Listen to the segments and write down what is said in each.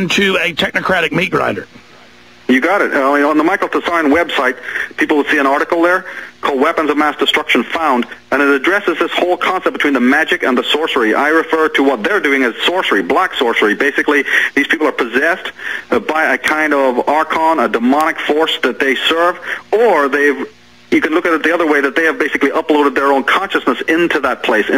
to a technocratic meat grinder. You got it. On the Michael Tsarion website, people will see an article there called Weapons of Mass Destruction Found, and it addresses this whole concept between the magic and the sorcery. I refer to what they're doing as sorcery, black sorcery. Basically, these people are possessed by a kind of archon, a demonic force that they serve, or you can look at it the other way, that they have basically uploaded their own consciousness into that place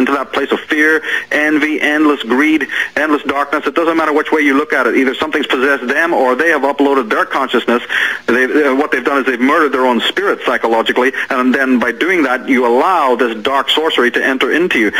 of fear, envy, endless greed, endless darkness. It doesn't matter which way you look at it. Either something's possessed them or they have uploaded their consciousness. What they've done is they've murdered their own spirit psychologically, and then by doing that, you allow this dark sorcery to enter into you.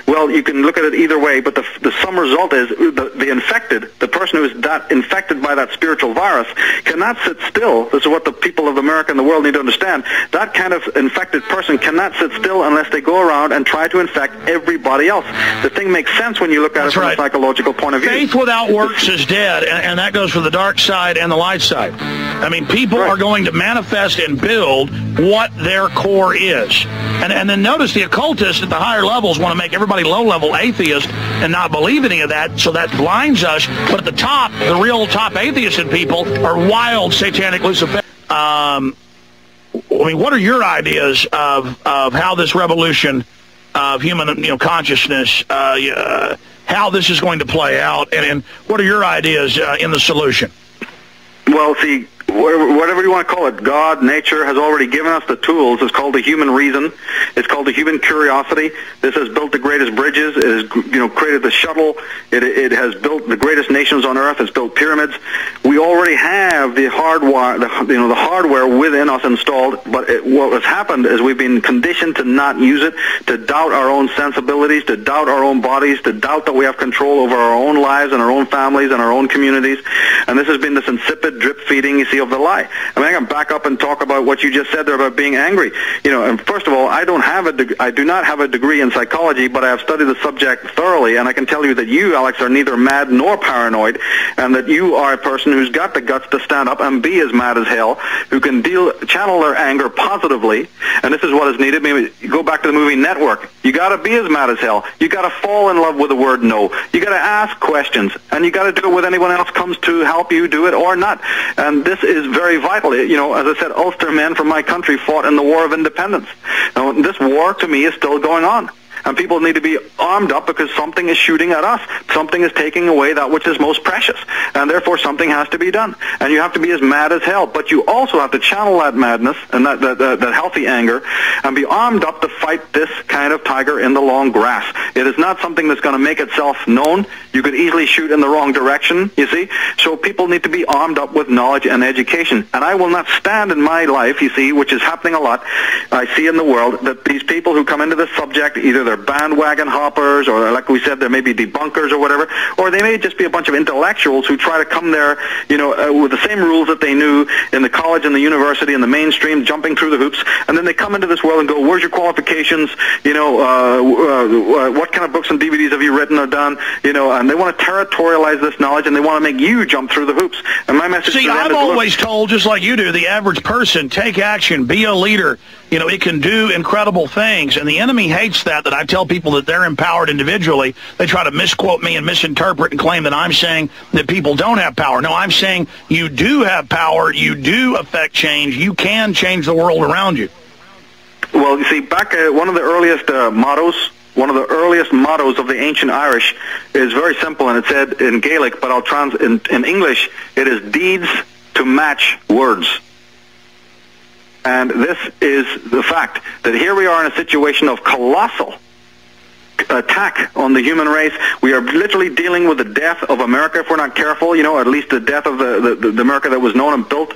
Well, you can look at it either way, but the sum result is the infected, the person who is that infected by that spiritual virus, cannot sit still. This is what the people of America and the world need to understand. That kind of infected person cannot sit still unless they go around and try to infect everybody else. The thing makes sense when you look at it from a psychological point of view. Faith without works is dead, and that goes for the dark side and the light side. I mean, people are going to manifest and build what their core is. And then notice the occultists at the higher levels want to make everybody low-level atheist and not believe any of that, so that blinds us. But at the top, the real top atheists and people are wild satanic Luciferians. I mean, what are your ideas of how this revolution of human consciousness, how this is going to play out, and what are your ideas in the solution? Well, see, whatever you want to call it, God, nature has already given us the tools. It's called the human reason. It's called the human curiosity. This has built the greatest bridges. It has, created the shuttle. It has built the greatest nations on earth. It's built pyramids. We already have the hardware, the hardware within us installed. But what has happened is we've been conditioned to not use it, to doubt our own sensibilities, to doubt our own bodies, to doubt that we have control over our own lives and our own families and our own communities. And this has been this insipid drip feeding, you see, of the lie. I mean, I can back up and talk about what you just said there about being angry. And first of all, I do not have a degree in psychology, but I have studied the subject thoroughly, and I can tell you that you, Alex, are neither mad nor paranoid, and that you are a person who's got the guts to stand up and be as mad as hell, who can channel their anger positively, and this is what is needed. Maybe go back to the movie Network. You got to be as mad as hell. You got to fall in love with the word no. You got to ask questions, and you got to do it with anyone else comes to help you do it or not. And this is very vital. As I said, Ulster men from my country fought in the War of Independence. Now, this war, to me, is still going on. And people need to be armed up because something is shooting at us. Something is taking away that which is most precious. And therefore, something has to be done. And you have to be as mad as hell. But you also have to channel that madness and that healthy anger and be armed up to fight this kind of tiger in the long grass. It is not something that's going to make itself known. You could easily shoot in the wrong direction, you see. So people need to be armed up with knowledge and education. And I will not stand in my life, you see, which is happening a lot. I see in the world that these people who come into this subject, either they're bandwagon hoppers, or like we said, there may be debunkers or whatever, or they may just be a bunch of intellectuals who try to come there, with the same rules that they knew in the college and the university and the mainstream, jumping through the hoops, and then they come into this world and go, where's your qualifications, what kind of books and DVDs have you written or done, and they want to territorialize this knowledge, and they want to make you jump through the hoops. And my message to them I'm always told, just like you do, the average person, take action, be a leader. It can do incredible things, and the enemy hates that I tell people that they're empowered individually. They try to misquote me and misinterpret and claim that I'm saying that people don't have power. No, I'm saying you do have power, you do affect change, you can change the world around you. Well, you see, back one of the earliest mottos of the ancient Irish is very simple, and it said in Gaelic, but I'll in English, it is deeds to match words. And this is the fact that here we are in a situation of colossal attack on the human race. We are literally dealing with the death of America if we're not careful, at least the death of the America that was known and built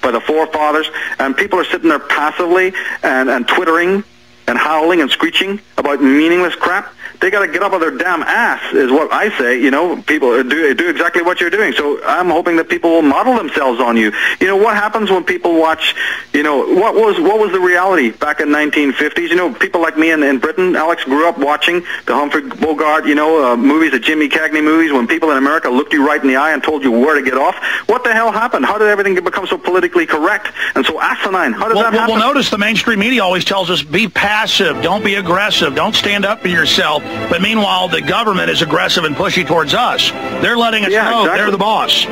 by the forefathers. And people are sitting there passively and twittering and howling and screeching about meaningless crap. They got to get up on their damn ass, is what I say. People do exactly what you're doing. So I'm hoping that people will model themselves on you. What happens when people watch? What was the reality back in 1950s? People like me in Britain, Alex, grew up watching the Humphrey Bogart, movies, the Jimmy Cagney movies. When people in America looked you right in the eye and told you where to get off, what the hell happened? How did everything become so politically correct and so asinine? How did that happen? Well, notice the mainstream media always tells us be passive, don't be aggressive, don't stand up for yourself. well. But meanwhile, the government is aggressive and pushy towards us. They're letting us know exactly. They're the boss.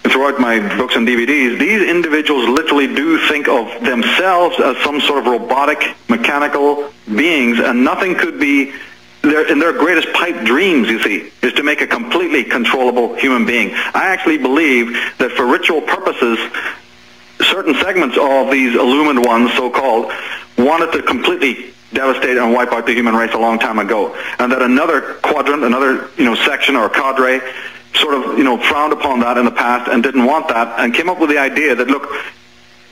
Throughout my books and DVDs, these individuals literally do think of themselves as some sort of robotic, mechanical beings, and nothing could be in their greatest pipe dreams, you see, is to make a completely controllable human being. I actually believe that for ritual purposes, certain segments of these illumined ones, so-called, wanted to completely devastate and wipe out the human race a long time ago, and that another quadrant, another section or cadre, sort of frowned upon that in the past and didn't want that, and came up with the idea that, look,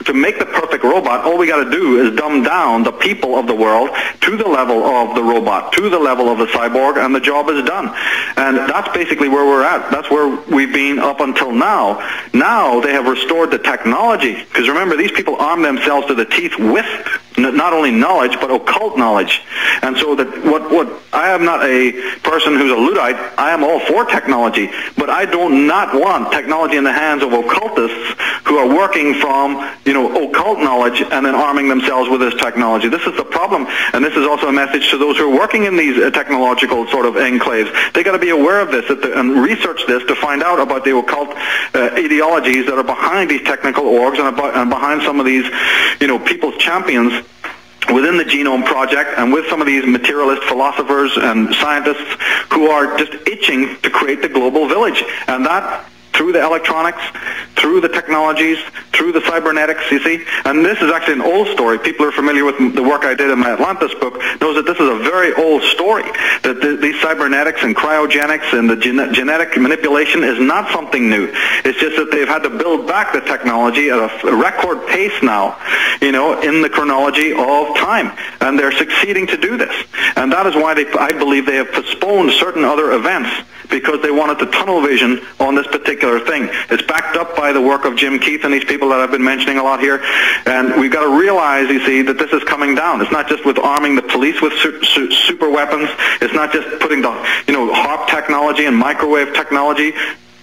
to make the perfect robot, all we got to do is dumb down the people of the world to the level of the robot, to the level of the cyborg, and the job is done. And that's basically where we're at. That's where we've been up until now. Now they have restored the technology, because remember, these people arm themselves to the teeth with not only knowledge, but occult knowledge. And so that what I am not a person who's a Luddite. I am all for technology, but I do not want technology in the hands of occultists who are working from occult knowledge and then arming themselves with this technology. This is the problem, and this is also a message to those who are working in these technological sort of enclaves. They got to be aware of this and research this to find out about the occult ideologies that are behind these technical orgs and behind some of these, people's champions within the Genome Project, and with some of these materialist philosophers and scientists who are just itching to create the global village. And that through the electronics, through the technologies, through the cybernetics, you see. And this is actually an old story. People are familiar with the work I did in my Atlantis book, knows that this is a very old story, that these cybernetics and cryogenics and the genetic manipulation is not something new. It's just that they've had to build back the technology at a record pace now, in the chronology of time. And they're succeeding to do this. And that is why I believe they have postponed certain other events, because they wanted to tunnel vision on this particular thing. It's backed up by the work of Jim Keith and these people that I've been mentioning a lot here. And we've got to realize, you see, that this is coming down. It's not just with arming the police with super weapons. It's not just putting the, HARP technology and microwave technology,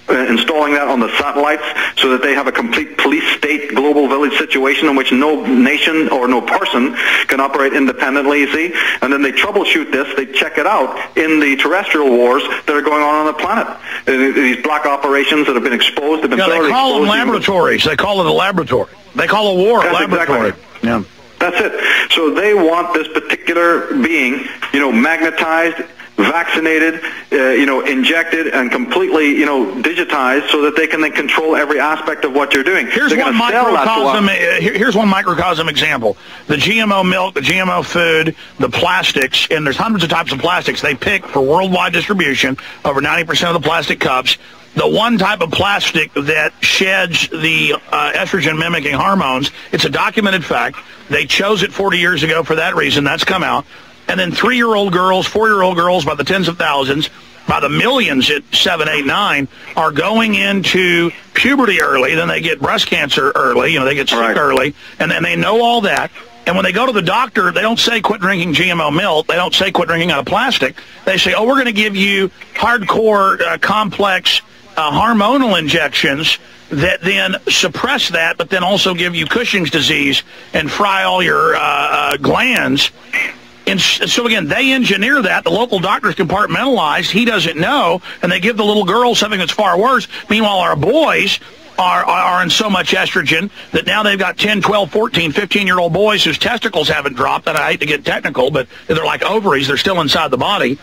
installing that on the satellites so that they have a complete police state global village situation in which no nation or no person can operate independently, you see. And then they troubleshoot this, they check it out in the terrestrial wars that are going on the planet. These black operations that have been exposed, have been they call them laboratories. They call it a laboratory. They call a war a laboratory. Exactly. Yeah. That's it. So they want this particular being, magnetized, vaccinated, injected, and completely, digitized, so that they can then control every aspect of what you're doing. Here's one microcosm. Here's one microcosm example: the GMO milk, the GMO food, the plastics, and there's hundreds of types of plastics they pick for worldwide distribution. Over 90% of the plastic cups. The one type of plastic that sheds the estrogen-mimicking hormones, it's a documented fact. They chose it 40 years ago for that reason. That's come out. And then 3-year-old girls, 4-year-old girls by the tens of thousands, by the millions at 7, 8, 9, are going into puberty early. Then they get breast cancer early. They get sick early. And then they know all that. And when they go to the doctor, they don't say quit drinking GMO milk. They don't say quit drinking out of plastic. They say, oh, we're going to give you hardcore, complex hormonal injections that then suppress that, but then also give you Cushing's disease and fry all your glands. And so, again, they engineer that. The local doctor's compartmentalized. He doesn't know. And they give the little girl something that's far worse. Meanwhile, our boys are in so much estrogen that now they've got 10, 12, 14, 15-year-old boys whose testicles haven't dropped. And I hate to get technical, but they're like ovaries. They're still inside the body.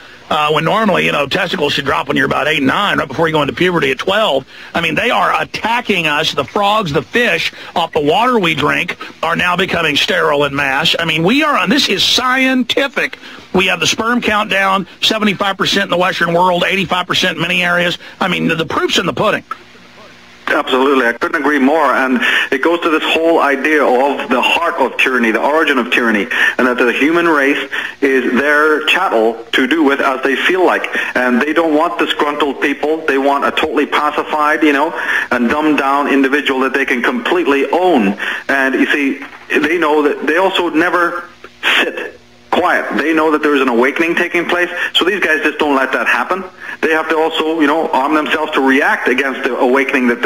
When normally, testicles should drop when you're about 8, 9, right before you go into puberty at 12. I mean, they are attacking us. The frogs, the fish off the water we drink are now becoming sterile in mass. I mean, this is scientific. We have the sperm count down, 75% in the Western world, 85% in many areas. I mean, the proof's in the pudding. Absolutely. I couldn't agree more. And it goes to this whole idea of the heart of tyranny, the origin of tyranny, and that the human race is their chattel to do with as they feel like. And they don't want disgruntled people. They want a totally pacified, and dumbed down individual that they can completely own. And you see, they know that they also never sit quiet. They know that there is an awakening taking place, so these guys just don't let that happen. They have to also, arm themselves to react against the awakening that